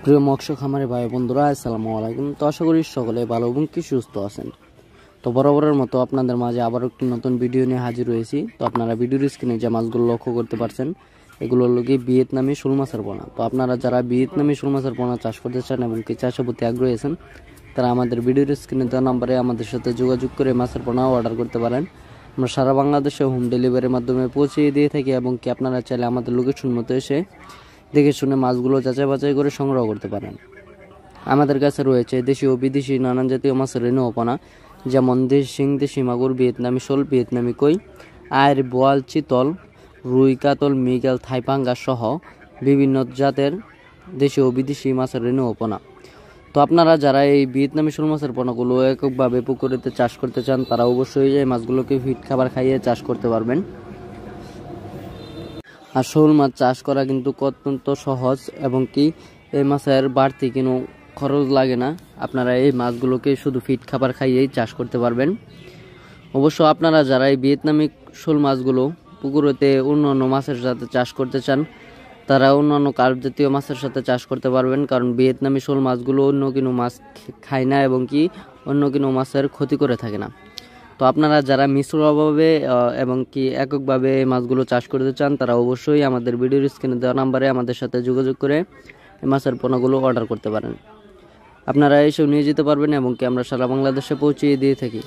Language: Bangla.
প্রিয় মৎস্য খামারি ভাই বন্ধুরা, আসসালামু আলাইকুম। তো আশা করি সকলে ভালো এবং কি সুস্থ আছেন। তো বরাবরের মতো আপনাদের মাঝে আবার একটি নতুন ভিডিও নিয়ে হাজির হয়েছি। তো আপনারা ভিডিওর স্ক্রিনে যে মাছগুলো লক্ষ্য করতে পারছেন, এগুলো হলো কি ভিয়েতনামি শোল মাছের পোনা। তো আপনারা যারা ভিয়েতনামি শোল মাছের পোনা চাষ করতে চান এবং কি চাষের প্রতি আগ্রহী আছেন, তারা আমাদের ভিডিওর স্ক্রিনে দেওয়া নাম্বারে আমাদের সাথে যোগাযোগ করে মাছের পোনা অর্ডার করতে পারেন। আমরা সারা বাংলাদেশে হোম ডেলিভারির মাধ্যমে পৌঁছিয়ে দিয়ে থাকি এবং কি আপনারা চাইলে আমাদের লোকেশন মতো এসে দেখে শুনে মাছগুলো যাচাই বাছাই করে সংগ্রহ করতে পারেন। আমাদের কাছে রয়েছে দেশি ও বিদেশি নানান জাতীয় মাছের রেণু ওপনা, যেমন শিং, দেশি মাগুর, ভিয়েতনামি শোল, ভিয়েতনামি কই, আয়ের, বোয়াল, চিতল, রুই, কাতল, মৃগেল, থাইপাঙ্গা সহ বিভিন্ন জাতের দেশি ও বিদেশি মাছের রেণু ওপনা। তো আপনারা যারা এই ভিয়েতনামি শোল মাছের পোনাগুলো এককভাবে পুকুরেতে চাষ করতে চান, তারা অবশ্যই এই মাছগুলোকে ফিট খাবার খাইয়ে চাষ করতে পারবেন। আর শোল মাছ চাষ করা কিন্তু অত্যন্ত সহজ এবং কি এই মাছের বাড়তি কোনো খরচ লাগে না। আপনারা এই মাছগুলোকে শুধু ফিট খাবার খাইয়েই চাষ করতে পারবেন। অবশ্য আপনারা যারা এই ভিয়েতনামি শোল মাছগুলো পুকুরেতে অন্যান্য মাছের সাথে চাষ করতে চান, তারা অন্যান্য কার্প জাতীয় মাছের সাথে চাষ করতে পারবেন, কারণ ভিয়েতনামি শোল মাছগুলো অন্য কোনো মাছ খায় না এবং কি অন্য কোনো মাছের ক্ষতি করে থাকে না। তো আপনারা যারা মিশ্রভাবে এবং কি এককভাবে মাছগুলো চাষ করতে চান, তারা অবশ্যই আমাদের ভিডিওর স্ক্রিনে দেওয়া নাম্বারে আমাদের সাথে যোগাযোগ করে মাছের পোনাগুলো অর্ডার করতে পারেন। আপনারা এসেও নিয়ে যেতে পারবেন এবং কি আমরা সারা বাংলাদেশে পৌঁছিয়ে দিয়ে থাকি।